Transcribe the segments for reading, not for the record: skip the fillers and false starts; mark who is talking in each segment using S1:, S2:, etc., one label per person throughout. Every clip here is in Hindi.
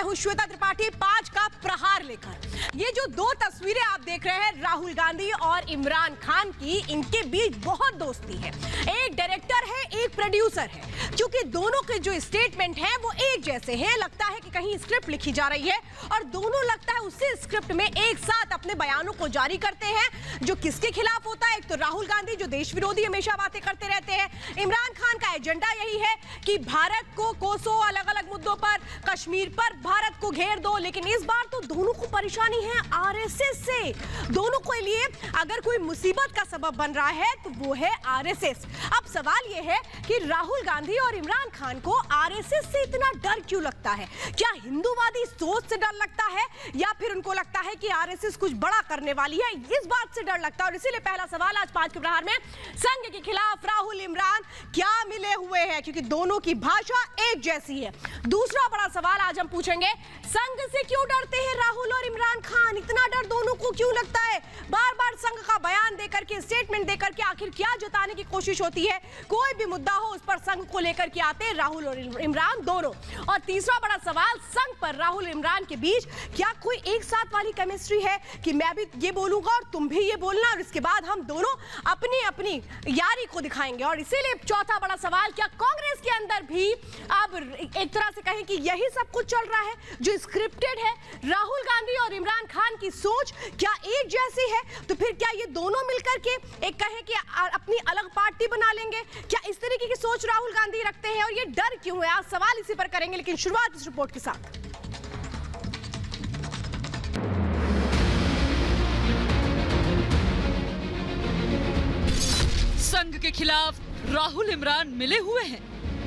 S1: हूं श्वेता त्रिपाठी 5 का प्रहार लेकर। ये जो दो तस्वीरें आप देख रहे हैं राहुल गांधी और इमरान खान की, इनके बीच बहुत दोस्ती है। एक डायरेक्टर है, एक प्रोड्यूसर है। क्योंकि दोनों के जो स्टेटमेंट हैं वो एक जैसे हैं, लगता है कि कहीं स्क्रिप्ट लिखी जा रही है और दोनों लगता है उसी स्क्रिप्ट में एक साथ अपने बयानों को जारी करते हैं जो किसके खिलाफ होता है। एक तो राहुल गांधी जो देश विरोधी हमेशा बातें करते रहते हैं। इमरान खान का एजेंडा यही है कि भारत को कोसो, अलग अलग मुद्दों पर, कश्मीर पर भारत को घेर दो। लेकिन इस बार तो दोनों को परेशानी है आरएसएस से। दोनों के लिए अगर कोई मुसीबत का सबब बन रहा है तो वो है आरएसएस। अब सवाल ये है कि राहुल गांधी और इमरान खान को आरएसएस से इतना डर क्यों लगता है? क्या हिंदूवादी सोच से डर लगता है या फिर उनको लगता है कि आरएसएस कुछ बड़ा करने वाली है, इस बात से डर लगता है? और इसीलिए पहला सवाल आज 5 के प्रहार में, संघ के खिलाफ राहुल इमरान क्या मिले हुए हैं? क्योंकि दोनों की भाषा एक जैसी है। दूसरा बड़ा सवाल आज हम पूछेंगे, संघ से क्यों डरते हैं राहुल और इमरान खान? इतना डर दोनों को क्यों लगता है? बार बार संघ का बयान देकर के, स्टेटमेंट देकर के आखिर क्या जताने की कोशिश होती है? कोई भी मुद्दा हो उस पर संघ को लेकर के आते हैं राहुल और इमरान दोनों। और तीसरा बड़ा सवाल, संघ पर राहुल इमरान के बीच क्या कोई एक साथ वाली केमिस्ट्री है कि मैं भी ये बोलूंगा और तुम भी ये बोलना और इसके बाद हम दोनों अपनी अपनी यारी को दिखाएंगे? और इसीलिए चौथा बड़ा सवाल, क्या कांग्रेस के अंदर भी अब एक तरह से कहें कि यही सब कुछ चल रहा है जो स्क्रिप्टेड है? राहुल गांधी और इमरान खान की सोच क्या एक जैसी है? तो फिर क्या ये दोनों मिलकर के एक कहें कि अपनी अलग पार्टी बना लेंगे? क्या इस तरीके की सोच राहुल गांधी रखते हैं और ये डर क्यों है? आज सवाल इसी पर करेंगे, लेकिन शुरुआत इस रिपोर्ट के साथ।
S2: संघ के खिलाफ राहुल इमरान मिले हुए हैं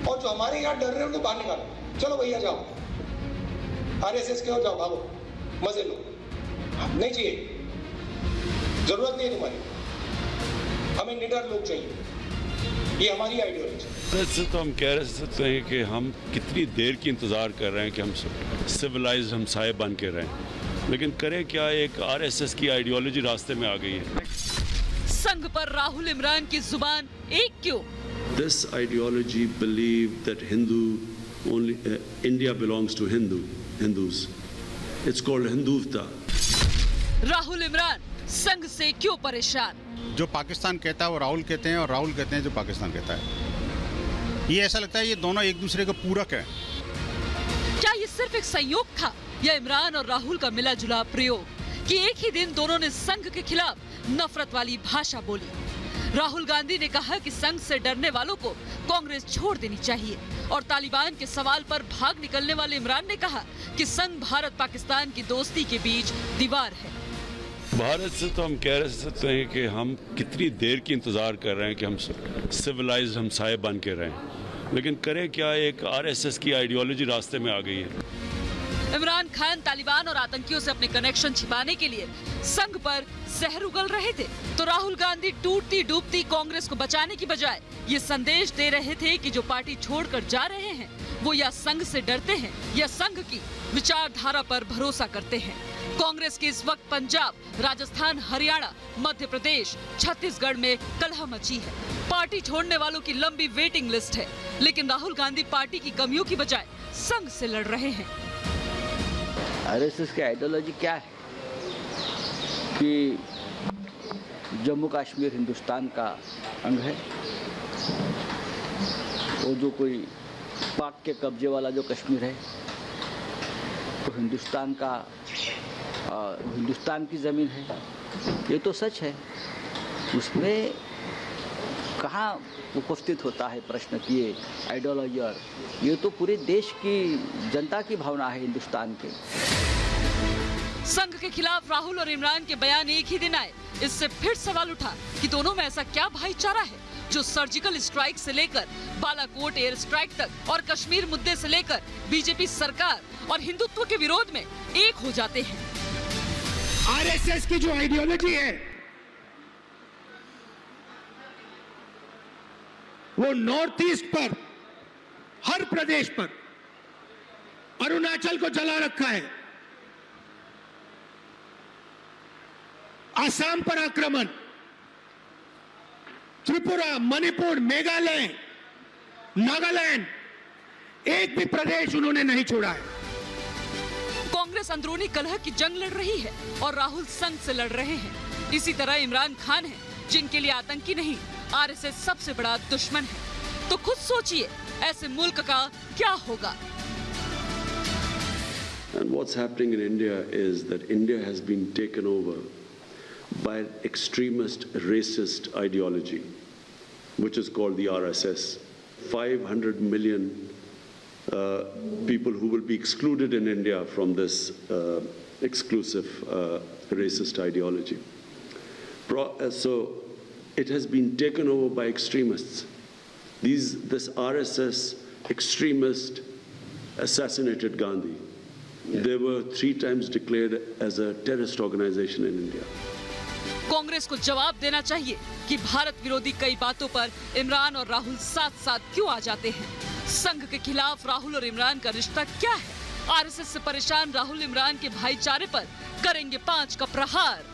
S3: और जो हमारे यहाँ डर रहे हैं उनको बाहर निकालो। चलो भैया जाओ, आरएसएस के हो जाओ, भागो, मजे लो, नहीं चाहिए, जरूरत नहीं है तुम्हारी, हमें निडर लोग चाहिए, ये हमारी आइडियोलॉजी।
S4: वैसे तो हम कह सकते हैं कि हम कितनी देर की इंतज़ार कर रहे हैं कि हम सिविलाइज्ड हमसाए बन के रहें, लेकिन करें क्या, एक आरएसएस की आइडियोलॉजी रास्ते में आ गई है।
S2: संघ पर राहुल इमरान की जुबान एक क्यों?
S4: This ideology believe that India belongs to Hindus. It's called Hindutva.
S2: Rahul Imran संघ से क्यों परेशान?
S5: जो पाकिस्तान कहता है वो राहुल कहते हैं और राहुल कहते हैं जो पाकिस्तान कहता है। ये ऐसा लगता है ये दोनों एक दूसरे के पूरक हैं।
S2: क्या ये सिर्फ एक संयोग था या इमरान और राहुल का मिला जुला प्रयोग कि एक ही दिन दोनों ने संघ के खिलाफ नफरत वाली भाषा बोली? राहुल गांधी ने कहा कि संघ से डरने वालों को कांग्रेस छोड़ देनी चाहिए और तालिबान के सवाल पर भाग निकलने वाले इमरान ने कहा कि संघ भारत पाकिस्तान की दोस्ती के बीच दीवार है।
S4: भारत से तो हम कह सकते हैं कि हम कितनी देर की इंतज़ार कर रहे हैं कि हम सिविलाइज्ड हमसाए बन के रहें, लेकिन करें क्या, एक आरएसएस की आइडियोलॉजी रास्ते में आ गई है।
S2: इमरान खान तालिबान और आतंकियों से अपने कनेक्शन छिपाने के लिए संघ पर जहर उगल रहे थे, तो राहुल गांधी टूटती डूबती कांग्रेस को बचाने की बजाय ये संदेश दे रहे थे कि जो पार्टी छोड़कर जा रहे हैं वो या संघ से डरते हैं या संघ की विचारधारा पर भरोसा करते हैं। कांग्रेस की इस वक्त पंजाब, राजस्थान, हरियाणा, मध्य प्रदेश, छत्तीसगढ़ में कलह मची है। पार्टी छोड़ने वालों की लंबी वेटिंग लिस्ट है, लेकिन राहुल गांधी पार्टी की कमियों की बजाय संघ से लड़ रहे हैं।
S6: आरएसएस की आइडियोलॉजी क्या है कि जम्मू कश्मीर हिंदुस्तान का अंग है, वो जो कोई पाक के कब्जे वाला जो कश्मीर है तो हिंदुस्तान का हिंदुस्तान की ज़मीन है, ये तो सच है। उसमें कहाँ उपस्थित होता है प्रश्न कि ये आइडियोलॉजी, और ये तो पूरे देश की जनता की भावना है हिंदुस्तान के।
S2: संघ के खिलाफ राहुल और इमरान के बयान एक ही दिन आए, इससे फिर सवाल उठा कि दोनों में ऐसा क्या भाईचारा है जो सर्जिकल स्ट्राइक से लेकर बालाकोट एयर स्ट्राइक तक और कश्मीर मुद्दे से लेकर बीजेपी सरकार और हिंदुत्व के विरोध में एक हो जाते हैं।
S3: आरएसएस की जो आइडियोलॉजी है वो नॉर्थ ईस्ट पर, हर प्रदेश पर, अरुणाचल को जला रखा है, आसाम पर आक्रमण, त्रिपुरा, मणिपुर, मेघालय, नागालैंड, एक भी प्रदेश उन्होंने नहीं छोड़ा है।
S2: कांग्रेस अंदरूनी कलह की जंग लड़ रही है और राहुल संघ से लड़ रहे हैं। इसी तरह इमरान खान है, जिनके लिए आतंकी नहीं आरएसएस सबसे बड़ा दुश्मन है। तो खुद सोचिए ऐसे मुल्क का क्या होगा।
S4: And what's happening in India is that India has been taken over by an extremist racist ideology, which is called the RSS. 500 million people who will be excluded in India from this exclusive racist ideology. So it has been taken over by extremists. This RSS extremist assassinated Gandhi. They were 3 times declared as a terrorist organization in India.
S2: Congress को जवाब देना चाहिए कि भारत विरोधी कई बातों पर इमरान और राहुल साथ साथ क्यों आ जाते हैं। संघ के खिलाफ राहुल और इमरान का रिश्ता क्या है? आरएसएस से परेशान राहुल इमरान के भाईचारे पर करेंगे 5 का प्रहार।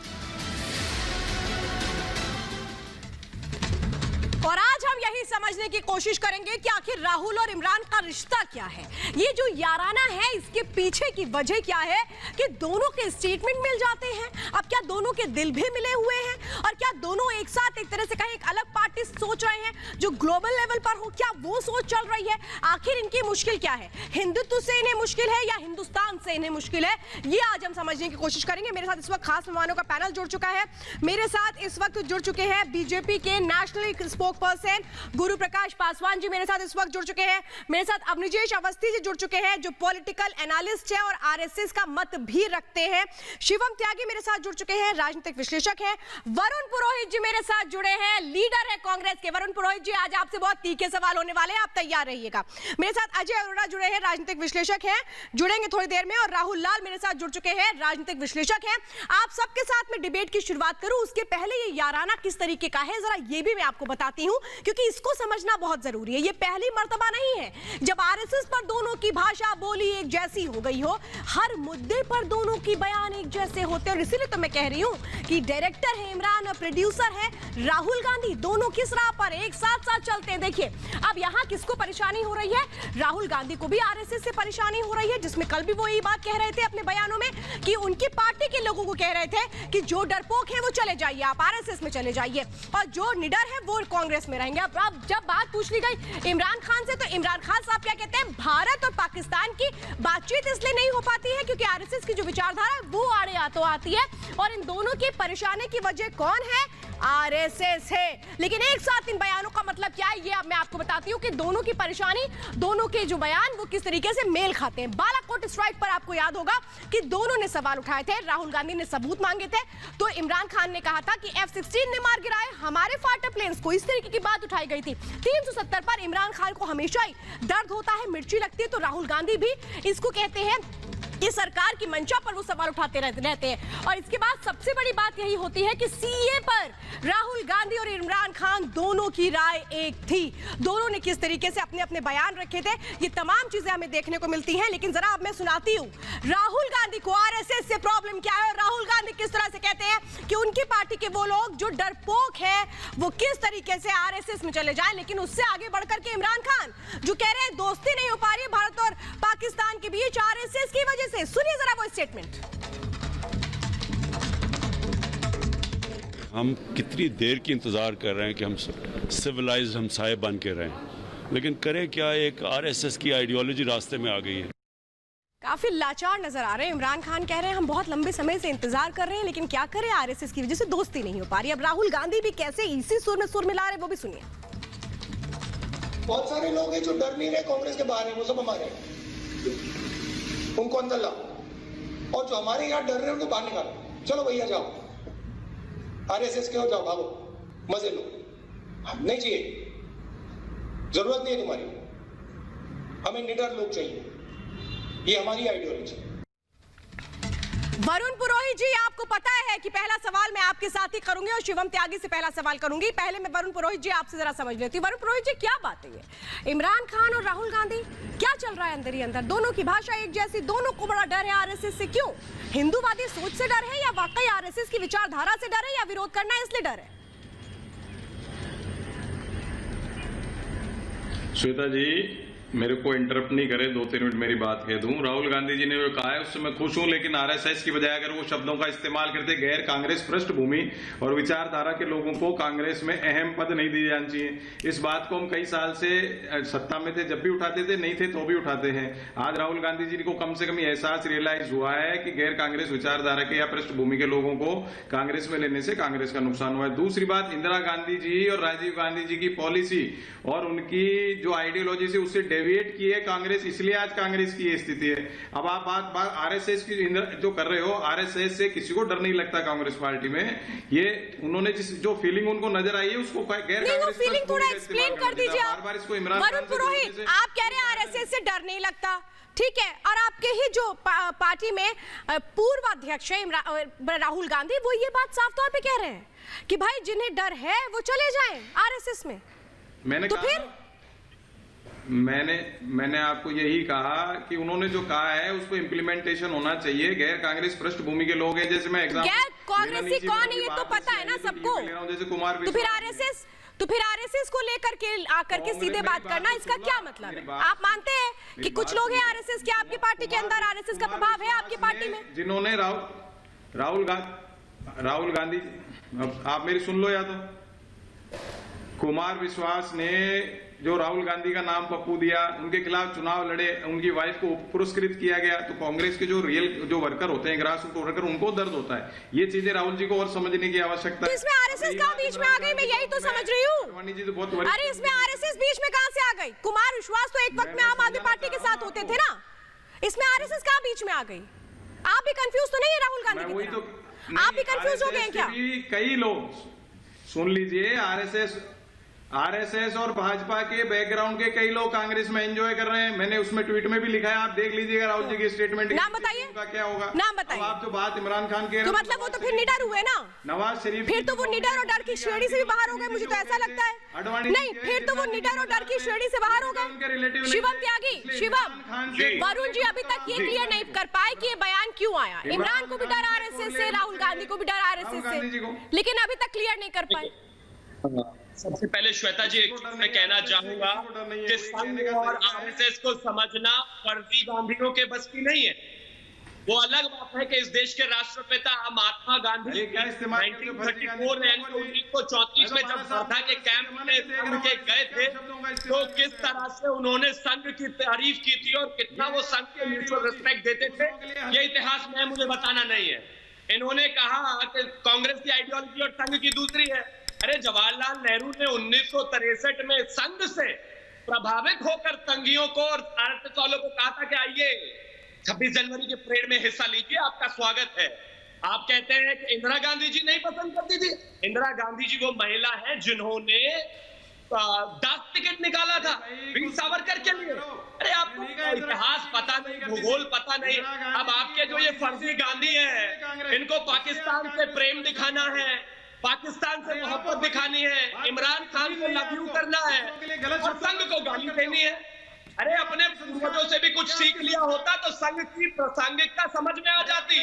S1: और आज हम यही समझने की कोशिश करेंगे कि आखिर राहुल और इमरान का रिश्ता क्या है। ये जो याराना है, इसके पीछे की वजह क्या है कि दोनों के स्टेटमेंट मिल जाते हैं। अब क्या दोनों के दिल भी मिले हुए हैं? और क्या दोनों एक साथ एक तरह से कहें एक अलग पार्टी सोच रहे हैं जो ग्लोबल लेवल पर हो? क्या वो सोच चल रही है? आखिर इनकी मुश्किल क्या है? हिंदुत्व से इन्हें मुश्किल है या हिंदुस्तान से इन्हें मुश्किल है? ये आज हम समझने की कोशिश करेंगे। मेरे साथ इस वक्त खास मेहमानों का पैनल जुड़ चुका है। मेरे साथ इस वक्त जुड़ चुके हैं बीजेपी के नेशनल स्पोक पर्सन गुरु प्रकाश पासवान जी मेरे साथ इस वक्त जुड़ चुके हैं। मेरे साथ अवनिजेश अवस्थी जी जुड़ चुके हैं जो पॉलिटिकल एनालिस्ट है और आरएसएस का मत भी रखते हैं। शिवम त्यागी मेरे साथ जुड़ चुके हैं, राजनीतिक विश्लेषक हैं। वरुण पुरोहित जी मेरे साथ जुड़े हैं, लीडर है कांग्रेस के। वरुण पुरोहित जी, आज आपसे बहुत तीखे सवाल होने वाले हैं, आप तैयार रहिएगा। मेरे साथ अजय अरोड़ा जुड़े हैं, राजनीतिक विश्लेषक हैं, जुड़ेंगे थोड़ी देर में। और राहुल लाल मेरे साथ जुड़ चुके हैं, राजनीतिक विश्लेषक हैं। आप सबके साथ में डिबेट की शुरुआत करूं उसके पहले ये याराना किस तरीके का है जरा ये भी मैं आपको बताती हूं, क्योंकि इसको समझना बहुत जरूरी है। ये पहली मर्तबा नहीं है जब आरएसएस पर दोनों की भाषा बोली एक जैसी हो गई हो। हर मुद्दे पर दोनों की बयान एक जैसे होते हैं। और इसीलिए तो मैं कह रही हूं कि डायरेक्टर है इमरान और प्रोड्यूसर है राहुल गांधी, दोनों किस राह पर एक साथ साथ चलते हैं। देखिए अब यहां किसको परेशानी हो रही है? राहुल गांधी को भी आरएसएस से परेशानी हो रही है, जिसमें कल भी वो यही बात कह रहे थे अपने बयानों में कि उनकी पार्टी के लोगों को कह रहे थे कि जो डरपोक है वो चले जाइए, आप आरएसएस में चले जाइए, और जो निडर है वो कांग्रेस में रहेंगे। अब जब बात पूछ ली गई इमरान खान से, तो इमरान खान साहब क्या कहते हैं? भारत और पाकिस्तान की बातचीत इसलिए नहीं हो पाती है क्योंकि आरएसएस की जो विचारधारा है वो आड़े तो आती है, और इन दोनों की परेशानी की वजह कौन है? आरएसएस है। लेकिन एक साथ इन बयानों का मतलब क्या है ये अब मैं आपको बताती हूँ कि दोनों की परेशानी, दोनों के जो बयान वो किस तरीके से मेल खाते हैं। बालाकोट स्ट्राइक पर आपको याद होगा कि दोनों ने सवाल उठाए थे, राहुल गांधी ने सबूत मांगे थे, तो इमरान खान ने कहा था कि F-16 ने मार गिराए हमारे फाइटर प्लेन्स को, इस तरीके की बात उठाई गई थी। 370 पर इमरान खान को हमेशा ही दर्द होता है, मिर्ची लगती है, तो राहुल गांधी भी इसको कहते हैं कि सरकार की मंशा पर वो सवाल उठाते रहते हैं। और इसके बाद सबसे बड़ी बात यही होती है कि सीए पर राहुल गांधी और इमरान खान दोनों की राय एक थी। दोनों ने किस तरीके से अपने अपने बयान रखे थे, ये तमाम चीजें हमें देखने को मिलती हैं। लेकिन जरा अब मैं सुनाती हूँ राहुल गांधी को आरएसएस से प्रॉब्लम क्या है, और राहुल गांधी किस तरह से कहते हैं कि उनकी पार्टी के वो लोग जो डरपोक है वो किस तरीके से आरएसएस में चले जाए। लेकिन उससे आगे बढ़कर के इमरान खान जो कह रहे हैं दोस्ती नहीं हो पा रही भारत और पाकिस्तान के बीच आरएसएस की वजह से। सुनिए जरा वो स्टेटमेंट।
S4: हम कितनी देर की इंतज़ार कर रहे हैं कि हम सिविलाइज्ड हमसाये बन के रहें, लेकिन करें क्या, एक आरएसएस की आइडियोलॉजी रास्ते में आ गई है।
S1: काफी लाचार नजर आ रहे हैं। इमरान खान कह रहे हैं हम बहुत लंबे समय से इंतजार कर रहे हैं, लेकिन क्या करें, आरएसएस की वजह से दोस्ती नहीं हो पा रही। अब राहुल गांधी भी कैसे इसी सुर में सुर मिला रहे वो भी सुनिए।
S3: बहुत सारे लोग हैं जो डर नहीं रहे कांग्रेस के बाहर है, वो सब हमारे हैं, उनको अंदर लाओ, और जो हमारे यहाँ डर रहे हैं उनको बाहर निकालो। चलो भैया जाओ, आरएसएस के हो जाओ, भागो, मजे लो, नहीं चाहिए, जरूरत नहीं है तुम्हारी, हमें निडर लोग चाहिए, ये हमारी आइडियोलॉजी।
S1: वरुण पुरोहित जी, आपको पता है कि पहला सवाल मैं आपके साथ ही करूंगी और शिवम त्यागी से पहला सवाल करूंगी। पहले मैं वरुण पुरोहित जी आपसे जरा समझ लेती हूँ। वरुण पुरोहित जी, क्या बात है ये इमरान खान और राहुल गांधी, क्या चल रहा है अंदर ही अंदर? दोनों की भाषा एक जैसी, दोनों को बड़ा डर है आरएसएस से। क्यों? हिंदूवादी सोच से डर है, या वाकई आरएसएस की विचारधारा से डर है, या विरोध करना है इसलिए डर है?
S7: श्वेता जी, मेरे को इंटरप्ट नहीं करे, 2-3 मिनट मेरी बात कह दूं। राहुल गांधी जी ने जो कहा है उससे मैं खुश हूं, लेकिन आरएसएस की बजाय अगर वो शब्दों का इस्तेमाल करते गैर कांग्रेस पृष्ठभूमि और विचारधारा के लोगों को कांग्रेस में अहम पद नहीं दिए जाने चाहिए। इस बात को हम कई साल से सत्ता में थे जब भी उठाते थे, नहीं थे तो भी उठाते हैं। आज राहुल गांधी जी को कम से कम एहसास रियलाइज हुआ है कि गैर कांग्रेस विचारधारा के या पृष्ठभूमि के लोगों को कांग्रेस में लेने से कांग्रेस का नुकसान हुआ है। दूसरी बात, इंदिरा गांधी जी और राजीव गांधी जी की पॉलिसी और उनकी जो आइडियोलॉजी से उससे डेविएट की है कांग्रेस, इसलिए आज कांग्रेस की ये स्थिति है। अब आप बात आरएसएस की जो कर रहे हो, आरएसएस से किसी को डर नहीं लगता कांग्रेस पार्टी में। ये उन्होंने जो फीलिंग उनको नजर आई है उसको गैर कांग्रेस
S1: फीलिंग थोड़ा एक्सप्लेन कर दीजिए आप।
S7: बार इसको इमरान
S1: वरुण पुरोहित, आप कह रहे हैं आरएसएस से डर नहीं लगता, ठीक है, और आपके ही जो पार्टी में पूर्व अध्यक्ष है राहुल गांधी, वो ये बात साफ तौर पे कह रहे हैं कि भाई जिन्हें डर है वो चले जाएं आरएसएस में।
S7: मैंने
S1: तो फिर
S7: मैंने आपको यही कहा कि उन्होंने जो कहा है उस पर इम्प्लीमेंटेशन होना चाहिए। गैर कांग्रेस पृष्ठभूमि के लोग हैं, जैसे मैं एग्जाम्पल,
S1: गैर कांग्रेसी कौन है ये तो पता है ना सबको।
S7: जैसे कुमार,
S1: तो फिर आरएसएस को लेकर के आकर के सीधे बात करना, इसका क्या मतलब है? आप मानते हैं कि कुछ लोग हैं आरएसएस के, आपकी पार्टी के अंदर आरएसएस का प्रभाव है आपकी पार्टी में?
S7: जिन्होंने राहुल गांधी, आप मेरी सुन लो या तो, कुमार विश्वास ने जो राहुल गांधी का नाम पप्पू दिया, उनके खिलाफ चुनाव लड़े, उनकी वाइफ को पुरस्कृत किया गया, तो कांग्रेस के जो रियल जो वर्कर होते हैं, ग्रास रूट वर्कर, उनको दर्द होता है। ये चीजें राहुल जी को और समझने की आवश्यकता है।
S1: तो इसमें आरएसएस कहाँ बीच में आ गई? मैं यही तो समझ रही हूँ।
S7: जी तो बहुत,
S1: अरे इसमें आरएसएस बीच में कहाँ से आ गई? कुमार विश्वास तो एक वक्त में आम आदमी पार्टी के साथ होते थे ना, इसमें आरएसएस कहाँ बीच में आ गई? आप भी कंफ्यूज तो नहीं है राहुल गांधी की तरह? आप भी कंफ्यूज हो गए क्या?
S7: कई लोग, सुन लीजिए, आरएसएस और भाजपा के बैकग्राउंड के कई लोग कांग्रेस में एंजॉय कर रहे हैं। मैंने उसमें ट्वीट में भी लिखा है, आप देख लीजिएगा राहुल जी की स्टेटमेंट।
S1: नाम बताइए,
S7: क्या होगा?
S1: नाम बताइए।
S7: आप जो बात इमरान खान के,
S1: तो मतलब वो तो फिर निडर हुए ना,
S7: नवाज शरीफ,
S1: फिर तो वो निडर और डर की श्रेणी से भी बाहर हो गए, मुझे तो ऐसा लगता है। नहीं, फिर तो वो निडर और डर की श्रेणी से बाहर हो गए। शिवम त्यागी, शिवम, वरुण जी अभी तक ये क्लियर नहीं कर पाए कि ये बयान क्यों आया। इमरान को भी डर आरएसएस से, राहुल गांधी को भी डर आरएसएस से, लेकिन अभी तक क्लियर नहीं कर पाए।
S8: सबसे पहले श्वेता जी मैं कहना चाहूंगा कि संघ और आरएसएस को समझना फर्जी गांधीयों के बस की नहीं है। वो अलग बात है कि इस देश के राष्ट्रपिता महात्मा गांधी 1934 यानी 1934 में जब वर्धा के कैंप में संघ के गए थे, तो किस तरह से उन्होंने संघ की तारीफ की थी और कितना वो संघ के म्यूचुअल रिस्पेक्ट देते थे, ये इतिहास में मुझे बताना नहीं है। इन्होंने कहा कि कांग्रेस की आइडियोलॉजी और संघ की दूसरी है। अरे जवाहरलाल नेहरू ने 1963 में संघ से प्रभावित होकर संघियों को और आरएसएस वालों को कहा था कि आइए 26 जनवरी के परेड में हिस्सा लीजिए, आपका स्वागत है। आप कहते हैं कि इंदिरा गांधी जी नहीं पसंद करती थी। इंदिरा गांधी जी वो महिला है जिन्होंने डाक टिकट निकाला था वीर सावरकर के लिए। अरे आपको इतिहास पता नहीं, भूगोल पता नहीं। अब आपके जो ये फर्जी गांधी है, इनको पाकिस्तान से प्रेम दिखाना है, पाकिस्तान से मोहब्बत दिखानी है, इमरान खान को लव यू करना है और संघ को गाली देनी है। अरे अपने पूर्वजों से भी कुछ सीख लिया होता तो संघ की प्रासंगिकता समझ में आ जाती।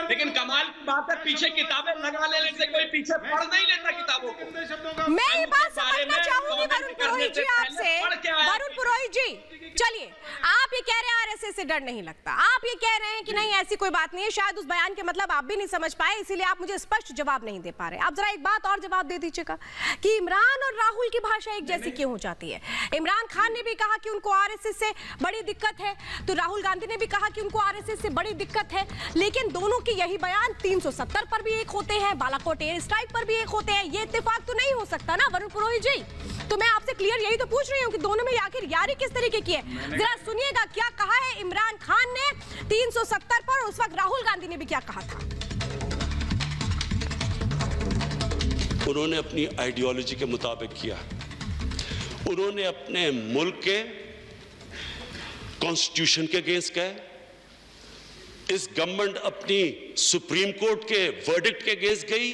S8: लेकिन कमाल की बात है, पीछे किताबें लगा लेने से कोई पीछे पढ़ नहीं लेता किताबों को।
S1: मैं ये बात समझना चाहूंगी वरुण पुरोहित जी आपसे। वरुण पुरोहित जी, चलिए, आप ये कह रहे हैं आरएसएस से डर नहीं लगता, आप ये कह रहे हैं कि नहीं ऐसी कोई बात नहीं है, शायद उस बयान के मतलब आप भी नहीं समझ पाए, इसीलिए आप मुझे स्पष्ट जवाब नहीं दे पा रहे। आप जरा एक बात और जवाब दे दीजिएगा कि इमरान और राहुल की भाषा एक जैसी क्यों हो जाती है? इमरान खान ने भी कहा कि उनको आरएसएस से बड़ी दिक्कत है, तो राहुल गांधी ने भी कहा कि उनको आरएसएस से बड़ी दिक्कत है, लेकिन दोनों के यही बयान 370 पर भी एक होते हैं, बालाकोट एयर स्ट्राइक पर भी एक होते हैं। ये इत्तेफाक तो नहीं हो सकता ना वरुण पुरोहित जी? तो मैं आपसे क्लियर यही तो पूछ रही हूँ कि दोनों में आखिर यारी किस तरीके की है। जरा सुनिएगा क्या कहा है इमरान खान ने 370 पर, उस वक्त राहुल गांधी ने भी क्या कहा था।
S4: उन्होंने अपनी आइडियोलॉजी के मुताबिक किया, उन्होंने अपने मुल्क के कॉन्स्टिट्यूशन के अगेंस्ट गए, इस गवर्नमेंट अपनी सुप्रीम कोर्ट के वर्डिक्ट के अगेंस्ट गई,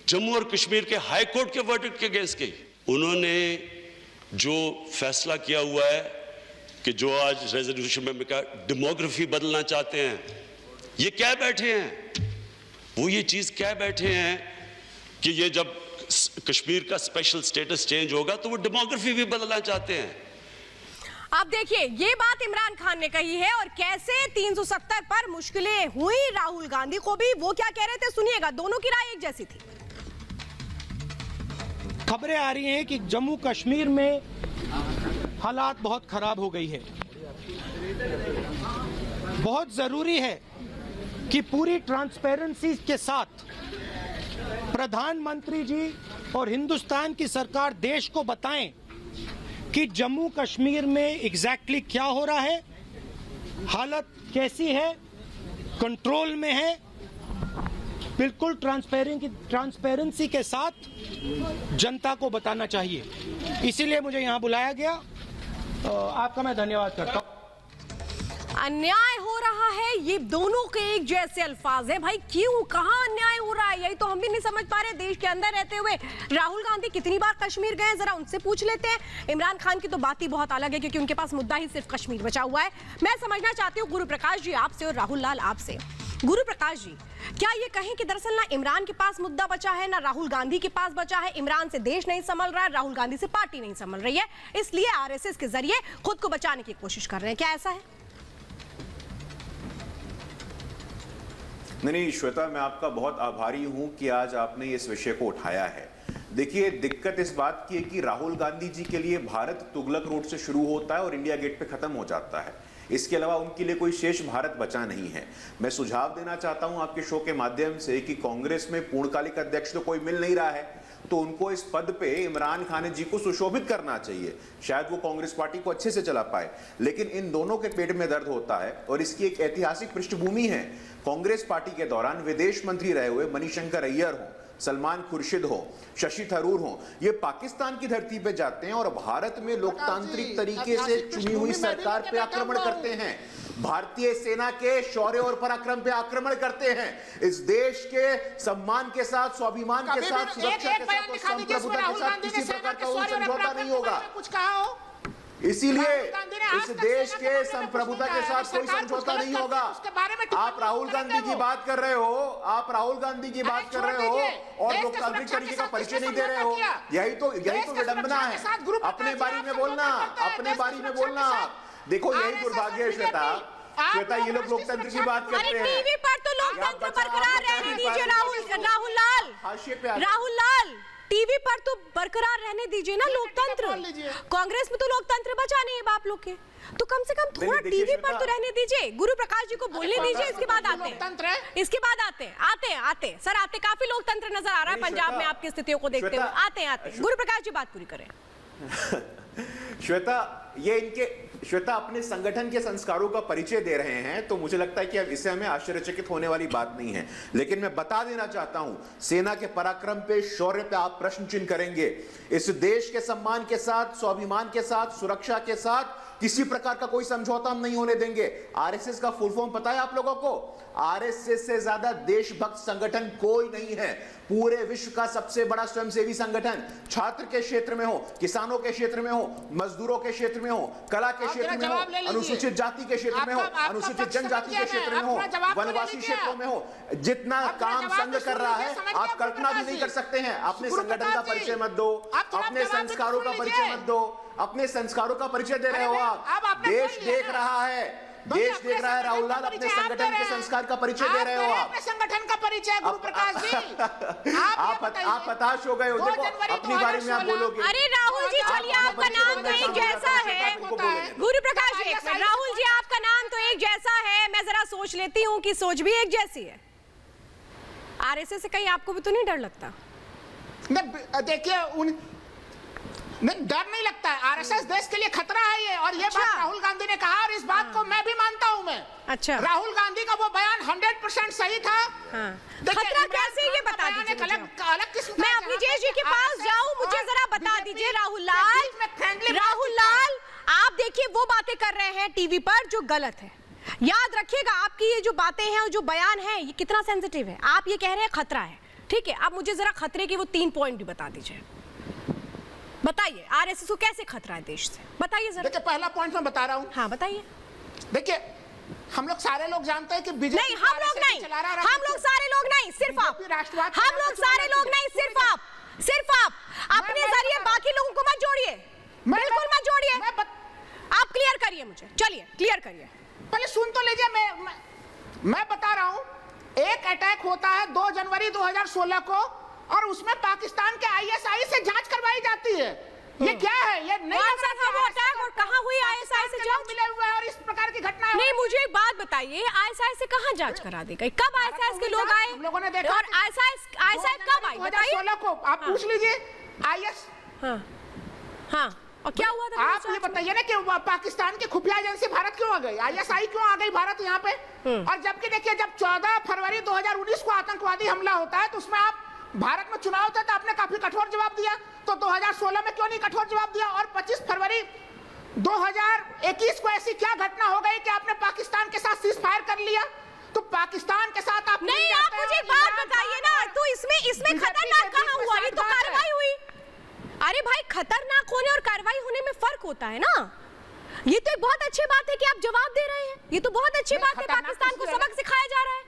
S4: जम्मू और कश्मीर के हाई कोर्ट के वर्डिक्ट के अगेंस्ट गई। उन्होंने जो फैसला किया हुआ है कि जो आज रेजोल्यूशन में कहा डेमोग्राफी बदलना चाहते हैं, ये क्या बैठे हैं, वो ये चीज क्या बैठे हैं कि ये जब कश्मीर का स्पेशल स्टेटस चेंज होगा तो वो डेमोग्राफी भी बदलना चाहते हैं।
S1: अब देखिए ये बात इमरान खान ने कही है और कैसे 370 पर मुश्किलें हुई राहुल गांधी को भी। वो क्या कह रहे थे सुनिएगा, दोनों की राय एक जैसी थी।
S9: खबरें आ रही हैं कि जम्मू कश्मीर में हालात बहुत खराब हो गई है। बहुत जरूरी है कि पूरी ट्रांसपेरेंसी के साथ प्रधानमंत्री जी और हिंदुस्तान की सरकार देश को बताएं कि जम्मू कश्मीर में एग्जैक्टली क्या हो रहा है, हालत कैसी है, कंट्रोल में है। बिल्कुल ट्रांसपेरेंसी के साथ जनता को बताना चाहिए, इसीलिए मुझे यहां बुलाया गया। आपका मैं धन्यवाद करता हूं।
S1: अन्याय हो रहा है, ये दोनों के एक जैसे अल्फाज है। भाई क्यों, कहां अन्याय हो रहा है, यही तो हम भी नहीं समझ पा रहे। देश के अंदर रहते हुए राहुल गांधी कितनी बार कश्मीर गए, जरा उनसे पूछ लेते हैं। इमरान खान की तो बात ही बहुत अलग है क्योंकि उनके पास मुद्दा ही सिर्फ कश्मीर बचा हुआ है। मैं समझना चाहती हूँ गुरु प्रकाश जी आपसे और राहुल लाल आपसे। गुरु प्रकाश जी, क्या ये कहें कि दरअसल ना इमरान के पास मुद्दा बचा है, ना राहुल गांधी के पास बचा है। इमरान से देश नहीं संभल रहा है, राहुल गांधी से पार्टी नहीं संभल रही है, इसलिए आरएसएस के जरिए खुद को बचाने की कोशिश कर रहे हैं, क्या ऐसा है?
S10: नहीं श्वेता, मैं आपका बहुत आभारी हूं कि आज आपने इस विषय को उठाया है। देखिए, दिक्कत इस बात की है कि राहुल गांधी जी के लिए भारत तुगलक रोड से शुरू होता है और इंडिया गेट पे खत्म हो जाता है। इसके अलावा उनके लिए कोई शेष भारत बचा नहीं है। मैं सुझाव देना चाहता हूं आपके शो के माध्यम से कि कांग्रेस में पूर्णकालिक अध्यक्ष तो कोई मिल नहीं रहा है, तो उनको इस पद पे इमरान खान जी को सुशोभित करना चाहिए। शायद वो कांग्रेस पार्टी को अच्छे से चला पाए, लेकिन इन दोनों के पेट में दर्द होता है और इसकी एक ऐतिहासिक पृष्ठभूमि है। कांग्रेस पार्टी के दौरान विदेश मंत्री रहे हुए मणिशंकर अय्यर हो, सलमान खुर्शीद हो, शशि थरूर हो, ये पाकिस्तान की धरती पे जाते हैं और भारत में लोकतांत्रिक तरीके से चुनी हुई सरकार पे आक्रमण करते हैं। भारतीय सेना के शौर्य और पराक्रम पे आक्रमण करते हैं। इस देश के सम्मान के साथ, स्वाभिमान के साथ, सुरक्षा के साथ और संप्रभुता के साथ किसी प्रकार का समझौता नहीं होगा।
S11: कुछ कहा हो,
S10: इसीलिए इस देश के संप्रभुता के साथ कोई समझौता नहीं होगा। आप राहुल गांधी की बात कर रहे हो, आप राहुल गांधी की बात कर रहे हो और लोकतांत्रिक तरीके का परिचय नहीं दे रहे हो। यही तो विडंबना है। अपने बारे में बोलना, अपने बारे में बोलना। देखो, यही दुर्भाग्य है श्वेता, ये लोग लोकतंत्र की बात करते हैं।
S1: टीवी पर तो लोकतंत्र बरकरार रहने दीजिए राहुल लाल, टीवी पर तो बरकरार रहने दीजिए ना लोकतंत्र। कांग्रेस में तो लोकतंत्र बचा नहीं है बाप लोग के, तो कम से कम थोड़ा टीवी पर तो रहने दीजिए। गुरु प्रकाश जी को बोलने दीजिए, इसके बाद आते हैं सर, काफी लोकतंत्र नजर आ रहा है पंजाब में आपकी स्थितियों को देखते हुए। आते हैं गुरु प्रकाश जी, बात पूरी करें।
S10: श्वेता अपने संगठन के संस्कारों का परिचय दे रहे हैं, तो मुझे लगता है कि अब इससे हमें आश्चर्यचकित होने वाली बात नहीं है। लेकिन मैं बता देना चाहता हूं, सेना के पराक्रम पे, शौर्य पे आप प्रश्न चिन्ह करेंगे। इस देश के सम्मान के साथ, स्वाभिमान के साथ, सुरक्षा के साथ किसी प्रकार का कोई समझौता हम नहीं होने देंगे। आरएसएस का फुल फॉर्म पता है आप लोगों को? आरएसएस से ज्यादा देशभक्त संगठन कोई नहीं है। पूरे विश्व का सबसे बड़ा स्वयंसेवी संगठन, छात्र के क्षेत्र में हो, किसानों के क्षेत्र में हो, मजदूरों के क्षेत्र में हो, कला के क्षेत्र में हो, अनुसूचित जाति के क्षेत्र में हो, अनुसूचित जनजाति के क्षेत्र में हो, वनवासी क्षेत्रों में हो, जितना काम संघ कर रहा है आप कल्पना भी नहीं कर सकते हैं। अपने संगठन का परिचय मत दो, अपने संस्कारों का परिचय मत दो, अपने संस्कारों का परिचय दे रहे हो आप। देश देख रहा है, देश देख रहा है राहुल लाल, अपने संगठन के संस्कार का परिचय दे रहे हो आप।
S11: संगठन का परिचय गुरु प्रकाश जी,
S10: आप हताश हो गए हो। देखो, अपनी बारे में आप बोलोगे।
S1: अरे राहुल जी, चलिए, आपका नाम तो एक जैसा है। गुरु प्रकाश जी, राहुल जी, आपका नाम तो एक जैसा है। मैं जरा सोच लेती हूँ कि सोच भी एक जैसी है। आरएसएस से कहीं आपको भी तो नहीं डर लगता?
S11: देखिए, डर नहीं लगता है। आरएसएस देश के लिए खतरा है ये, और ये बात राहुल गांधी ने कहा और इस बात को मैं भी मानता हूं। मैं
S1: अच्छा,
S11: राहुल गांधी का वो बयान 100% सही था।
S1: खतरा कैसे, ये बता दीजिए।
S11: अलग किस्म
S1: मैं अपनी जेज जी के पास जाऊं, मुझे जरा बता दीजिए राहुल लाल, आप देखिए वो बातें कर रहे हैं टीवी पर जो गलत है। याद रखिएगा, आपकी ये जो बातें हैं और जो बयान है ये कितना सेंसिटिव है। आप ये कह रहे हैं खतरा है, ठीक है, अब मुझे जरा खतरे के वो 3 पॉइंट भी बता दीजिए। बताइए, आरएसएस को कैसे खतरा है देश से, बताइए जरा।
S11: देखिए, पहला पॉइंट मैं बता रहा हूं।
S1: हाँ, बताइए।
S11: देखिए, हम लोग सारे लोग जानते हैं कि बीजेपी
S1: नहीं, हम लोग नहीं, हम लोग सारे लोग नहीं, सिर्फ आप। हम लोग सारे लोग नहीं, सिर्फ आप अपने जरिए बाकी लोगों को मत जोड़िए, बिल्कुल मत जोड़िए। आप क्लियर क्लियर करिए मुझे, चलिए क्लियर करिए।
S11: पहले सुन तो लीजिए, मैं बता रहा हूं, एक अटैक होता है 2 जनवरी 2016 को और उसमें पाकिस्तान के आईएसआई से जांच करवाई जाती है। ये क्या है? ये नहीं
S1: कौन सा था वो अटैक और कहां हुई आईएसआई से जांच?
S11: मिले हुए हैं और इस प्रकार की घटना
S1: नहीं, मुझे एक बात बताइए, आईएसआई से कहां जांच करा दी गई? कब आईएसआई के लोग आए?
S11: लोगों ने देखा
S1: और आईएसआई कब आई बताइए?
S11: 2016 को आप पूछ लीजिए। आईएस
S1: हाँ, और क्या हुआ था?
S11: आप ये बताइए ना कि पाकिस्तान की खुफिया एजेंसी भारत क्यों आ गई? आईएसआई क्यों आ गई भारत यहाँ पे? और जबकि देखिए, जब 14 फरवरी 2019 को आतंकवादी हमला होता है तो उसमें आप भारत में चुनाव था तो आपने काफी कठोर जवाब दिया, तो 2016 में क्यों नहीं कठोर जवाब दिया? और 25 फरवरी 2021 को ऐसी क्या घटना हो गई कि आपने पाकिस्तान के साथ सीज फायर कर लिया? तो पाकिस्तान के साथ आप
S1: नहीं, आप मुझे एक बात बताइए ना, तो इसमें खतरनाक कहां हुआ? ये तो कार्रवाई हुई। अरे भाई, खतरनाक होने और कार्रवाई होने में फर्क होता है ना। ये तो एक बहुत अच्छी बात है कि आप जवाब दे रहे हैं, ये तो बहुत अच्छी बात है, पाकिस्तान को सबक सिखाया जा रहा है।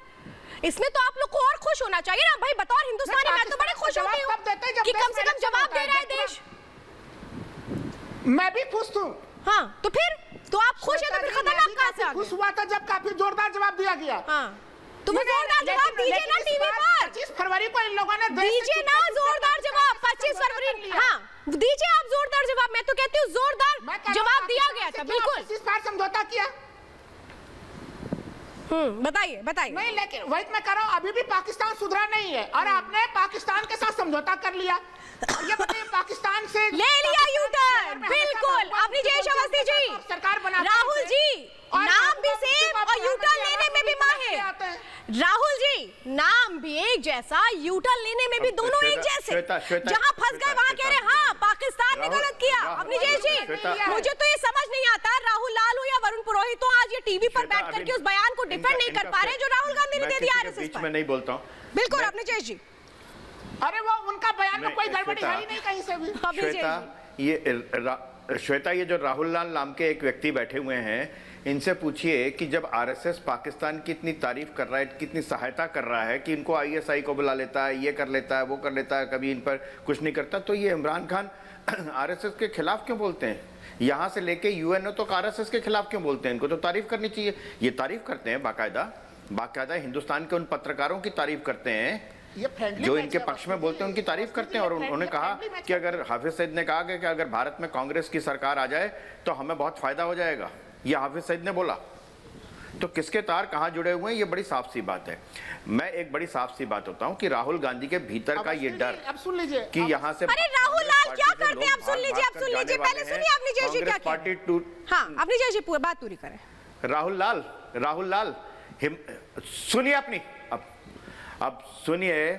S1: इसमें तो आप लोग को और खुश होना चाहिए ना भाई। बतौर हिंदुस्तानी मैं तो बड़े खुश होती हूँ कि कम से कम जवाब दे रहा है देश।
S11: मैं भी खुश हूँ।
S1: हाँ, तो फिर तो आप खुश हैं, तो फिर खतरनाक कहां से आ गए?
S11: खुश हुआ था जब काफी जोरदार जवाब दिया गया।
S1: हाँ, तो वो जोरदार जवाब दीजिए ना टीवी पर।
S11: 25 फरवरी को इन लोगों ने
S1: दीजिए ना जोरदार जवाब। 25 फरवरी, हाँ दीजिए आप जोरदार जवाब। मैं तो कहती हूँ जोरदार जवाब दिया गया था, बिल्कुल।
S11: समझौता किया।
S1: बताइए।
S11: नहीं, लेकिन वही मैं कह रहा हूँ, अभी भी पाकिस्तान सुधरा नहीं है और आपने पाकिस्तान के साथ समझौता कर लिया। ये बताइए, पाकिस्तान से
S1: ले लिया यू-टर्न, बिल्कुल। अपनी जय अवस्थी जी,
S11: सरकार बना,
S1: राहुल जी नाम भी सेम और यू-टर्न लेने में भी माहिर। राहुल जी नाम भी एक जैसा, यू-टर्न लेने में भी दोनों एक जैसे। जहां फंस गए वहां कह रहे हाँ पाकिस्तान ने गलत किया। अपनी जय जी, मुझे तो ये समझ नहीं आता, राहुल लाल हो या वरुण पुरोहित हो, आज ये टीवी पर बैठ करके उस बयान को डिफेंड नहीं कर पा रहे जो राहुल गांधी ने दे दिया आरएसएस पर।
S10: मैं नहीं बोलता हूँ,
S1: बिल्कुल अपनी जय जी।
S11: अरे वो उनका बयान में कोई गड़बड़ी है ही नहीं कहीं से भी।
S10: श्वेता, ये जो राहुल लाल नाम के एक व्यक्ति बैठे हुए हैं, इनसे पूछिए कि जब आरएसएस पाकिस्तान की इतनी तारीफ कर रहा है, कितनी सहायता कर रहा है कि इनको आईएसआई को बुला लेता है, ये कर लेता है, वो कर लेता है, कभी इन पर कुछ नहीं करता, तो ये इमरान खान आरएसएस के खिलाफ क्यों बोलते हैं? यहाँ से लेके यूएनओ तो आरएसएस के खिलाफ क्यों बोलते हैं? इनको तो तारीफ करनी चाहिए। ये तारीफ करते हैं बाकायदा हिंदुस्तान के उन पत्रकारों की तारीफ करते हैं जो इनके पक्ष में बोलते हैं, उनकी तारीफ करते हैं। और उन्होंने कहा कि अगर हाफिज सईद ने कहा कि अगर भारत में कांग्रेस की सरकार आ जाए तो हमें बहुत फायदा हो जाएगा, ये हाफिज सईद ने बोला। तो किसके तार कहां जुड़े हुए हैं, ये बड़ी साफ सी बात है। मैं एक बड़ी साफ सी बात होता हूं कि राहुल गांधी के भीतर का ये डर
S11: अब सुन लीजिए
S10: कि यहाँ से,
S1: अरे राहुल लाल क्या करते हैं, आप सुन लीजिए पहले सुनिए अपनी जय जी क्या
S10: पार्टी
S1: हाँ अपनी जय जी बात पूरी करें।
S10: राहुल लाल सुनिए अपनी, अब सुनिए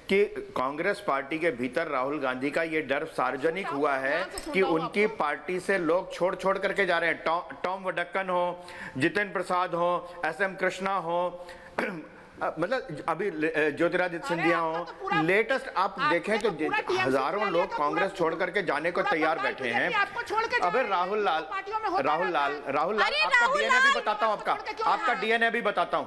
S10: कि कांग्रेस पार्टी के भीतर राहुल गांधी का ये डर सार्वजनिक हुआ है कि उनकी पार्टी से लोग छोड़ करके जा रहे हैं। टॉम वडक्कन हो, जितेंद्र प्रसाद हो, एसएम कृष्णा हो, मतलब अभी ज्योतिरादित्य सिंधिया हो, लेटेस्ट आप देखें तो हजारों लोग कांग्रेस छोड़ करके जाने को तैयार बैठे हैं। अबे राहुल लाल आपका डीएनए भी बताता हूं, आपका डीएनए भी बताता हूं।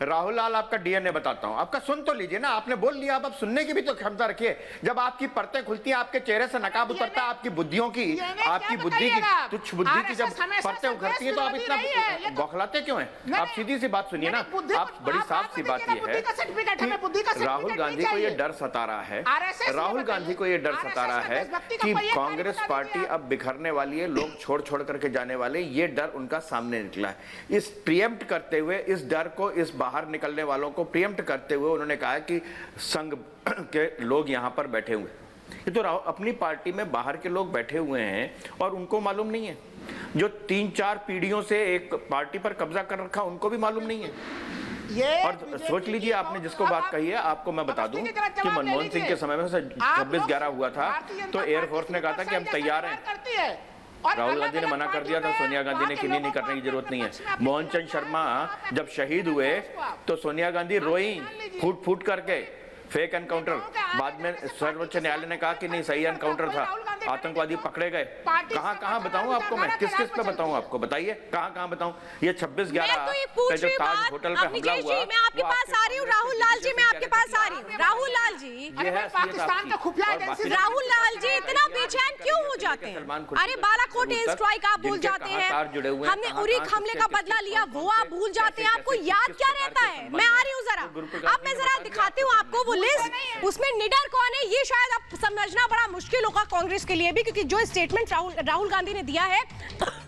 S10: राहुल लाल आपका डीएनए बताता हूं, आपका सुन तो लीजिए ना, आपने बोल लिया, अब सुनने की भी तो क्षमता रखिए। जब आपकी परतें खुलती हैं, आपके चेहरे से नकाब उतरता है, आपकी बुद्धियों की, आपकी बुद्धि की, तुच्छ बुद्धि की जब परतें उभरती हैं तो आप इतना बौखलाते क्यों हैं? आप सीधी सी बात सुनिए ना, आप बड़ी साफ सी बात ये है कि राहुल गांधी को ये डर सता रहा है, राहुल गांधी को ये डर सता रहा है कि कांग्रेस पार्टी अब बिखरने वाली है, लोग छोड़ करके जाने वाले, ये डर उनका सामने निकला है। इस प्रियम्प्ट करते हुए, इस डर को, इस बाहर निकलने वालों को प्रियम्प्ट करते हुए उन्होंने कहा कि संघ के लोग यहां पर बैठे हुए, ये तो अपनी पार्टी में बाहर के लोग बैठे हुए हैं और उनको मालूम नहीं है। जो 3-4 पीढ़ियों से एक पार्टी पर कब्जा कर रखा, उनको भी मालूम नहीं है। और सोच लीजिए, आपने जिसको बात कही है, आपको मैं बता दूं कि मनमोहन सिंह के समय में 26/11 हुआ था तो एयरफोर्स ने कहा था कि हम तैयार हैं। राहुल गांधी ने मना कर दिया था, सोनिया गांधी ने किन्हीं नहीं करने की जरूरत नहीं है। मोहन चंद शर्मा जब शहीद हुए तो सोनिया गांधी रोई फूट करके, फेक एनकाउंटर। बाद में सर्वोच्च न्यायालय ने कहा कि नहीं, सही एनकाउंटर था, आतंकवादी पकड़े गए। कहां बताऊं आपको, मैं किस पे बताऊं आपको, बताइए कहां बताऊं? ये 26/11 जो ताज होटल पे हमला हुआ,
S1: मैं आपके पास आ रही हूँ राहुल लाल जी, मैं आपके पास आ रही हूँ राहुल लाल जी।
S11: में पाकिस्तान के खुफिया एजेंसी।
S1: राहुल लाल जी इतना बेचैन क्यों हो जाते हैं? अरे बालाकोट एयर स्ट्राइक आप भूल जाते हैं, हमने उरी हमले का बदला लिया वो आप भूल जाते हैं, आपको याद क्या रहता है? मैं आ रही हूँ जरा, अब मैं जरा दिखाती हूँ आपको वो लिस्ट, उसमें निडर कौन है ये शायद अब समझना बड़ा मुश्किल होगा कांग्रेस के लिए भी, क्योंकि जो स्टेटमेंट राहुल गांधी ने दिया है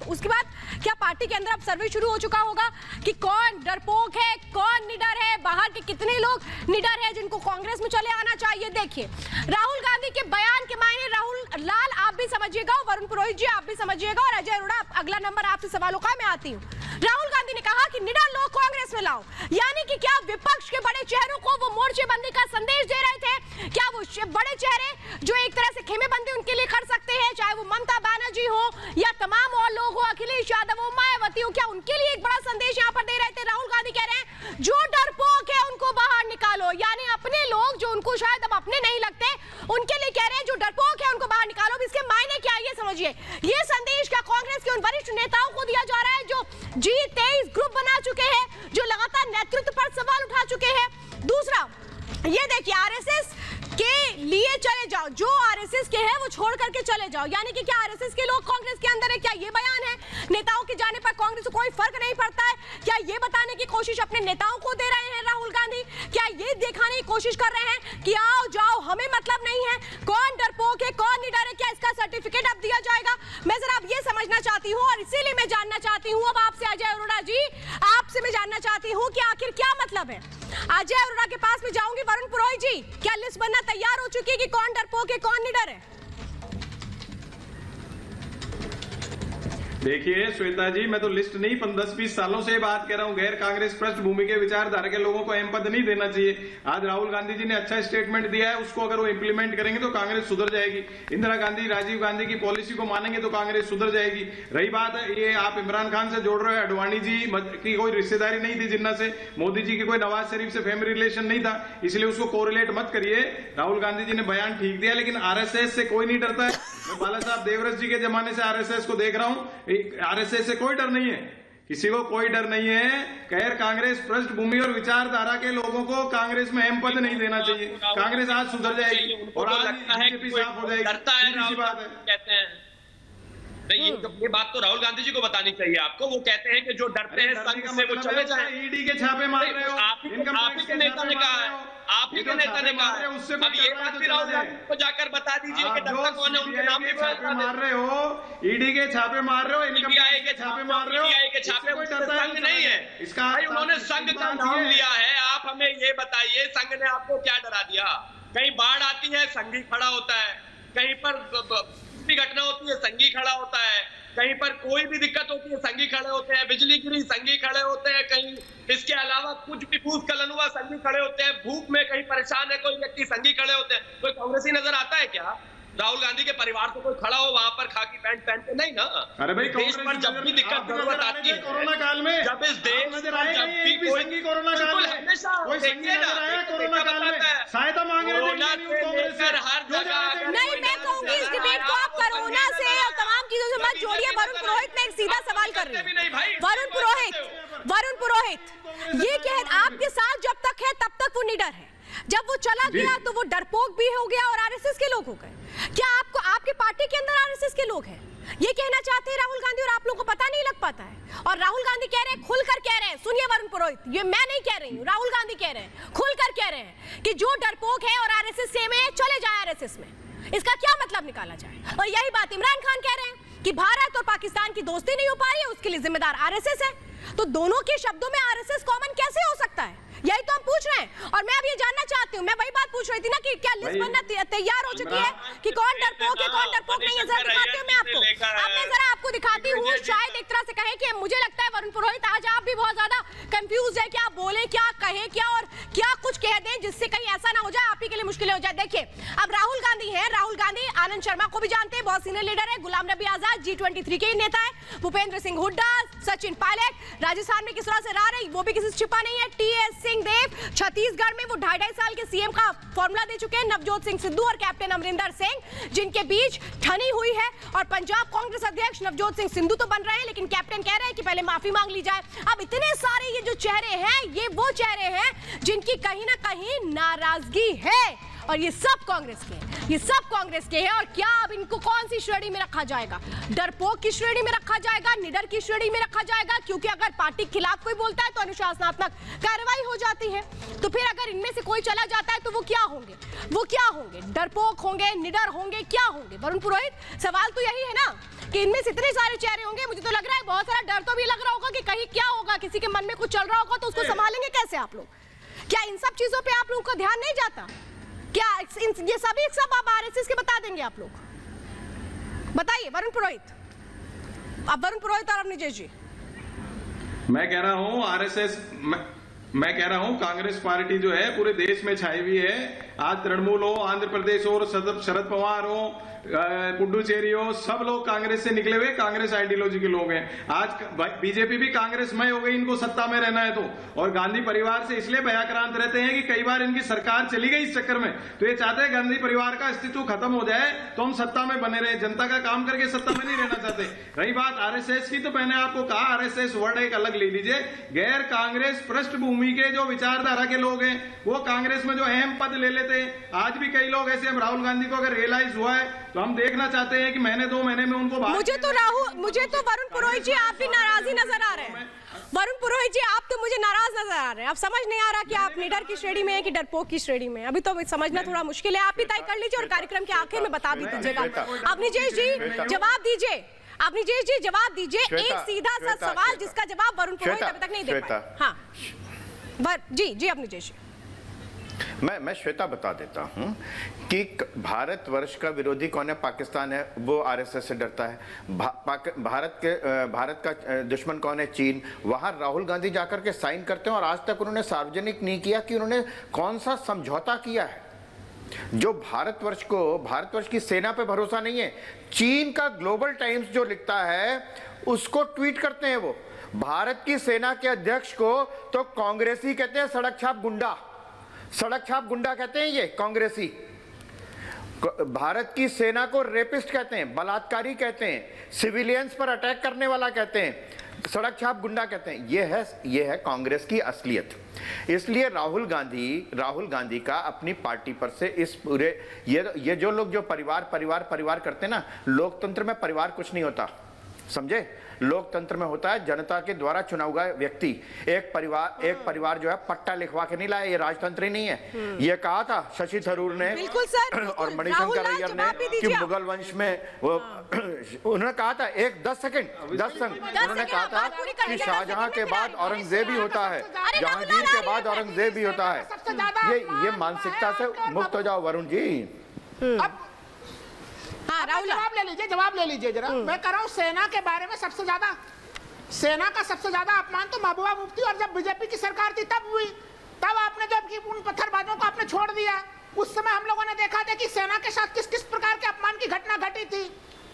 S1: उसके बाद क्या पार्टी के अंदर अब सर्वे शुरू हो चुका होगा कि कौन डरपोक है, कौन निडर है, बाहर के कितने लोग निडर है जिनको कांग्रेस में चले आना चाहिए। देखिए राहुल गांधी के बयान के मायने, राहुल लाल आप भी समझिएगा, वरुण पुरोहित जी आप भी समझिएगा, और अजय अरोड़ा अगला नंबर आपसे सवालों का मैं आती हूँ। राहुल गांधी ने कहा कि निडर लोग कांग्रेस में लाओ, यानी कि क्या विपक्ष के बड़े चेहरों को वो मोर्चेबंदी का संदेश दे रहे थे? क्या वो बड़े चेहरे जो एक तरह से खेमेबंदी उनके लिए कर सकते हैं, चाहे वो ममता बनर्जी हो या तमाम और लोग हो, अखिलेश यादव हो, मायावती हो, क्या उनके लिए एक बड़ा संदेश यहाँ पर दे रहे थे? राहुल गांधी कह रहे हैं जो डरपोक है उनको बाहर निकालो, यानी अपने लोग जो उनको शायद अब अपने नहीं लगते उनके लिए कह रहे हैं जो डरपोक है उनको बाहर निकालो। इसके मायने क्या है ये समझिए, ये संदेश क्या कांग्रेस के उन वरिष्ठ नेताओं को दिया जा रहा है जो G23 ग्रुप बना चुके हैं, जो लगातार नेतृत्व पर सवाल उठा चुके हैं? दूसरा ये देखिए आरएसएस के लिए चले जाओ, जो आरएसएस के हैं वो छोड़ करके चले जाओ, यानी कि क्या आरएसएस के लोग कांग्रेस के अंदर है? क्या ये बयान है? नेताओं के जाने पर कांग्रेस को कोई फर्क नहीं पड़ता है, क्या ये बताने की कोशिश अपने नेताओं को दे रहे हैं राहुल गांधी? क्या ये दिखाने की कोशिश कर रहे हैं कि आओ जाओ हमें मतलब नहीं है, कौन डरपोक है कौन निडर है, क्या इसका सर्टिफिकेट अब दिया जाएगा? मैं जरा अब ये समझना चाहती हूँ और इसीलिए मैं जानना चाहती हूँ अब आपसे, अजय अरोड़ा जी आपसे मैं जानना चाहती हूँ कि आखिर क्या मतलब है? अजय अरोड़ा के पास में जाऊंगी, वरुण पुरोहित जी क्या लिस्ट बनना तैयार हो चुकी है कि कौन डरपोक है कौन निडर है?
S7: देखिए श्वेता जी, मैं तो लिस्ट नहीं 10-20 सालों से बात कर रहा हूँ, गैर कांग्रेस पृष्ठभूमि के विचारधारा के लोगों को अहम पद नहीं देना चाहिए। आज राहुल गांधी जी ने अच्छा स्टेटमेंट दिया है, उसको अगर वो इंप्लीमेंट करेंगे तो कांग्रेस सुधर जाएगी। इंदिरा गांधी राजीव गांधी की पॉलिसी को मानेंगे तो कांग्रेस सुधर जाएगी। रही बात ये आप इमरान खान से जोड़ रहे हो, अडवाणी जी की कोई रिश्तेदारी नहीं थी जिन्ना से, मोदी जी की कोई नवाज शरीफ से फैमिली रिलेशन नहीं था, इसलिए उसको कोरिलेट मत करिए। राहुल गांधी जी ने बयान ठीक दिया, लेकिन आरएसएस से कोई नहीं डरता है। मैं बाला साहब देवरस जी के जमाने से आरएसएस को देख रहा हूँ, आरएसएस से कोई डर नहीं है, किसी को कोई डर नहीं है। गैर कांग्रेस पृष्ठभूमि और विचारधारा के लोगों को कांग्रेस में अहम पद नहीं देना चाहिए। कांग्रेस आज सुधर जाएगी और आज बीजेपी साफ हो जाएगी। बात है
S8: कहते हैं नहीं, ये बात तो राहुल गांधी जी को बतानी चाहिए आपको। वो कहते हैं कि जो डरते हैं संघ से वो चले जाएं।
S7: ईडी के छापे मार रहे हो,
S8: आप ही के नेता ने कहा है, आप ही के नेता ने कहा है। अब ये बात भी राहुल गांधी को जाकर बता दीजिए कि डरता कौन है, उनके नाम भी
S7: छापे मार रहे हो, ईडी के छापे मार रहे हो,
S8: सीबीआई के छापे मार रहे हो, सीबीआई के छापे संघ नहीं है इसका, उन्होंने संघ का नाम लिया है। आप हमें ये बताइए संघ ने आपको क्या डरा दिया? कहीं बाढ़ आती है संघ ही खड़ा होता है, कहीं पर भी घटना होती है संघी खड़ा होता है, कहीं पर कोई भी दिक्कत होती है संघी खड़े होते हैं, बिजली गिरी संघी खड़े होते हैं, कहीं इसके अलावा कुछ भी भूस्खलन हुआ संघी खड़े होते हैं, भूख में कहीं परेशान है कोई व्यक्ति संघी खड़े होते हैं। कोई कांग्रेसी नजर आता है क्या? राहुल गांधी के परिवार से कोई खड़ा हो वहां पर खाकी पैंट पहन के? नहीं ना।
S7: अरे भाई
S8: देश पर जब भी दिक्कत जरूरत आती है
S7: कोरोना काल में,
S8: जब इस देश
S7: नजर आए जब भी कोई कोरोना काल में
S8: हमेशा
S7: कोई संगी नजर आया कोरोना काल में सहायता मांग रहे थे
S8: हर जगह।
S1: नहीं, मैं कहूंगी इस डिबेट को आप कोरोना से और तमाम चीजों से मत जोड़िए। वरुण पुरोहित मैं एक सीधा सवाल कर रही हूँ। वरुण पुरोहित ये कह आपके साथ जब तक है तब तक वो निडर है, जब वो चला गया तो वो डरपोक भी हो गया और आरएसएस के लोग हो गए। क्या आपको आपके पार्टी के अंदर आरएसएस के लोग हैं ये कहना चाहते हैं राहुल गांधी और आप लोगों को पता नहीं लग पाता है? और राहुल गांधी कह रहे हैं, खुलकर कह रहे हैं, सुनिए वरुण पुरोहित, ये मैं नहीं कह रही हूँ, राहुल गांधी कह रहे हैं, खुलकर कह रहे हैं कि जो डरपोक है और आरएसएस से में चले जाए आरएसएस में। इसका क्या मतलब निकाला जाए? और यही बात इमरान खान कह रहे हैं कि भारत और पाकिस्तान की दोस्ती नहीं हो पा रही है, उसके लिए जिम्मेदार आरएसएस है। तो दोनों के शब्दों में आरएसएस कॉमन कैसे हो सकता है? यही तो हम पूछ रहे हैं। और मैं अब ये जानना चाहती हूँ, मैं वही बात पूछ रही थी ना कि क्या लिस्ट बनना तैयार हो चुकी है कि कौन डरपोक है कौन डरपोक नहीं है? जरा दिखाती हूँ मैं आपको, अब मैं जरा आपको दिखाती हूँ। शायद एक तरह से कहें कि मुझे लगता है वरुण पुरोहित आज आप भी बहुत ज्यादा कंफ्यूज है, क्या बोले क्या कहे क्या और क्या कुछ कह दें जिससे कहीं ऐसा ना हो जाए आप ही के लिए मुश्किलें हो जाए। देखिए अब राहुल गांधी है, राहुल गांधी आनंद शर्मा को भी जानते हैं, बहुत सीनियर लीडर है, गुलाम नबी आजाद G23 के ही नेता है, भूपेंद्र सिंह हुड्डा, सचिन पायलट, राजस्थान में किस तरह से रहा रहे वो भी किसी से छिपा नहीं है, TS सिंहदेव छत्तीसगढ़ में वो 2.5 साल के सीएम का फॉर्मूला दे चुके हैं, नवजोत सिंह सिद्धू और कैप्टन अमरिंदर सिंह जिनके बीच ठनी हुई है। और पंजाब कांग्रेस अध्यक्ष नवजोत सिंह सिद्धू तो बन रहे हैं, लेकिन कैप्टन कह रहे हैं कि पहले माफी मांग ली जाए। अब इतने सारे ये जो चेहरे हैं ये वो चेहरे हैं जिनकी कहीं ना कहीं नाराजगी है और ये सब कांग्रेस के हैं, ये सब कांग्रेस के हैं। और क्या अब इनको कौन सी श्रेणी में रखा जाएगा? डरपोक की श्रेणी में रखा जाएगा, निडर की श्रेणी में रखा जाएगा? क्योंकि अगर पार्टी के खिलाफ कोई बोलता है तो अनुशासनात्मक कार्रवाई हो जाती है। तो फिर अगर इनमें से कोई चला जाता है तो वो क्या होंगे? वो क्या होंगे? डरपोक होंगे, निडर होंगे, क्या होंगे? वरुण पुरोहित, सवाल तो यही है ना कि इनमें से इतने सारे चेहरे होंगे, मुझे तो लग रहा है बहुत सारा डर तो भी लग रहा होगा कि कहीं क्या होगा, किसी के मन में कुछ चल रहा होगा तो उसको संभालेंगे कैसे आप लोग? क्या इन सब चीजों पे आप लोगों का ध्यान नहीं जाता? क्या ये सभी सब आप आरएसएस के बता देंगे आप लोग? बताइए वरुण पुरोहित, अब वरुण पुरोहित और अवनीश जी।
S7: मैं कह रहा हूं आरएसएस, मैं कह रहा हूं कांग्रेस पार्टी जो है पूरे देश में छाई हुई है। आज तृणमूल हो, आंध्र प्रदेश हो, शरद पवार हो, पुडुचेरी हो, सब लोग कांग्रेस से निकले हुए कांग्रेस आइडियोलॉजी के लोग हैं। आज बीजेपी भी कांग्रेसमय हो गई, इनको सत्ता में रहना है तो। और गांधी परिवार से इसलिए भयाक्रांत रहते हैं कि कई बार इनकी सरकार चली गई इस चक्कर में, तो ये चाहते हैं गांधी परिवार का अस्तित्व खत्म हो जाए तो हम सत्ता में बने रहे, जनता का काम करके सत्ता में नहीं रहना चाहते। रही बात आरएसएस की, तो मैंने आपको कहा आरएसएस वर्ड एक अलग ले लीजिए। गैर कांग्रेस पृष्ठभूमि के जो विचारधारा के लोग हैं वो कांग्रेस में जो अहम पद ले लेते हैं। आज भी कई लोग ऐसे, राहुल गांधी को अगर रियलाइज हुआ है तो हम देखना चाहते हैं कि महीने 2 महीने में उनको
S1: मुझे तो वरुण पुरोहित जी आप भी नाराजी नजर आ रहे हैं। वरुण पुरोहित जी आप तो मुझे नाराज नजर आ रहे हैं। अब समझ नहीं आ रहा कि आप निडर की श्रेणी में हैं कि डरपोक की श्रेणी में। अभी तो समझना थोड़ा मुश्किल है। आप ही तय कर लीजिए और कार्यक्रम के आखिर में बता भी दीजिएगा। अवनीश जी जवाब दीजिए, अवनीश जी जवाब दीजिए, एक सीधा सा सवाल जिसका जवाब वरुण पुरोहित अभी तक नहीं दे पाए। हाँ जी अवनीश जी।
S12: मैं श्वेता बता देता हूं कि भारतवर्ष का विरोधी कौन है? पाकिस्तान है, वो आरएसएस से डरता है। भारत का दुश्मन कौन है? चीन। वहां राहुल गांधी जाकर के साइन करते हैं और आज तक उन्होंने सार्वजनिक नहीं किया कि उन्होंने कौन सा समझौता किया है। जो भारतवर्ष की सेना पे भरोसा नहीं है। चीन का ग्लोबल टाइम्स जो लिखता है उसको ट्वीट करते हैं वो। भारत की सेना के अध्यक्ष को तो कांग्रेसी कहते हैं, सड़क छाप गुंडा कहते हैं ये कांग्रेसी। भारत की सेना को रेपिस्ट कहते हैं, बलात्कारी कहते हैं, सिविलियंस पर अटैक करने वाला कहते हैं, सड़क छाप गुंडा कहते हैं। ये है कांग्रेस की असलियत। इसलिए राहुल गांधी का अपनी पार्टी पर से इस पूरे ये जो लोग जो परिवार करते हैं ना, लोकतंत्र में परिवार कुछ नहीं होता, समझे? लोकतंत्र में होता है जनता के द्वारा चुना हुआ व्यक्ति। एक परिवार जो है पट्टा लिखवा के नहीं लाया, ये राजतंत्र ही नहीं है। ये कहा था शशि थरूर ने और मणिशंकर अय्यर ने कि मुगल वंश में उन्होंने कहा था 10 सेकंड उन्होंने कहा था कि शाहजहां के बाद औरंगजेब ही होता है, जहांगीर के बाद औरंगजेब ही होता है। ये मानसिकता से मुक्त हो जाओ वरुण जी।
S11: हाँ, जवाब ले लीजिए जरा। मैं कह रहा हूँ सेना के बारे में सेना का सबसे ज्यादा अपमान तो महबूबा मुफ्ती और जब बीजेपी की सरकार थी तब हुई। तब आपने जब उन पत्थरबाजों को आपने छोड़ दिया, उस समय हम लोगों ने देखा था कि सेना के साथ किस किस प्रकार के अपमान की घटना घटी थी।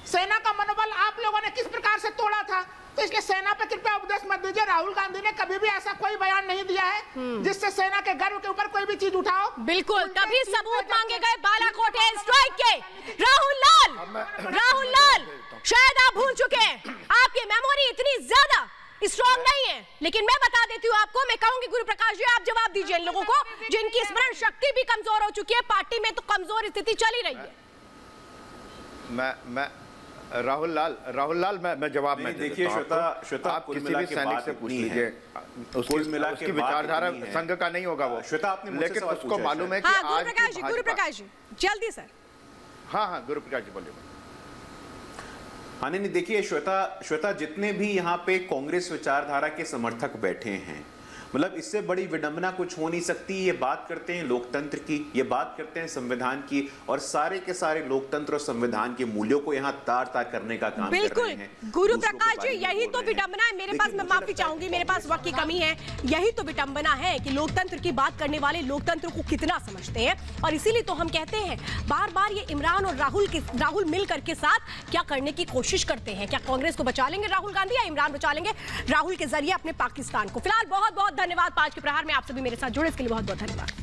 S11: सेना का मनोबल आप लोगों ने किस प्रकार से तोड़ा था। तो इसलिए सेना पे कृपया उपदेश मत दीजिए। राहुल गांधी ने कभी भी ऐसा कोई बयान नहीं दिया है जिससे सेना के गर्व के ऊपर कोई भी चीज उठाओ।
S1: बिल्कुल, तभी सबूत मांगे गए बालाकोट एयर स्ट्राइक के। राहुल लाल शायद आप भूल चुके हैं, आपकी मेमोरी इतनी ज्यादा स्ट्रॉन्ग नहीं है, लेकिन मैं बता देती हूँ आपको। मैं कहूंगी गुरु प्रकाश जी आप जवाब दीजिए इन लोगों को जिनकी स्मरण शक्ति भी कमजोर हो चुकी है। पार्टी में तो कमजोर स्थिति चल ही रही है।
S12: मैं राहुल लाल मैं जवाब में
S10: देखिए श्वेता
S12: आप किसी भी सैनिक से पूछ लीजिए, उसकी विचारधारा संघ का नहीं होगा वो।
S10: श्वेता आपने
S12: लेकिन उसको मालूम है कि आज
S1: गुरु प्रकाश जी जल्दी सर।
S12: हाँ गुरु प्रकाश जी बोलिए।
S10: हाँ नहीं देखिए श्वेता जितने भी यहाँ पे कांग्रेस विचारधारा के समर्थक बैठे हैं, मतलब इससे बड़ी विडंबना कुछ हो नहीं सकती। ये बात करते हैं लोकतंत्र की, ये बात करते हैं संविधान की, और सारे के सारे लोकतंत्र और संविधान के मूल्यों को यहाँ तार करने का काम कर रहे हैं।
S1: गुरु प्रकाश जी यही तो विडंबना है। मेरे पास, मैं माफी चाहूंगी, मेरे पास वक्त की कमी है। यही तो विडंबना है कि लोकतंत्र की बात करने वाले लोकतंत्र को कितना समझते हैं। और इसीलिए तो हम कहते हैं बार बार ये इमरान और राहुल मिलकर के साथ क्या करने की कोशिश करते हैं। क्या कांग्रेस को बचा लेंगे राहुल गांधी या इमरान बचा लेंगे राहुल के जरिए अपने पाकिस्तान को। फिलहाल बहुत बहुत धन्यवाद। 5 के प्रहार में आप सभी मेरे साथ जुड़े इसके लिए बहुत बहुत धन्यवाद।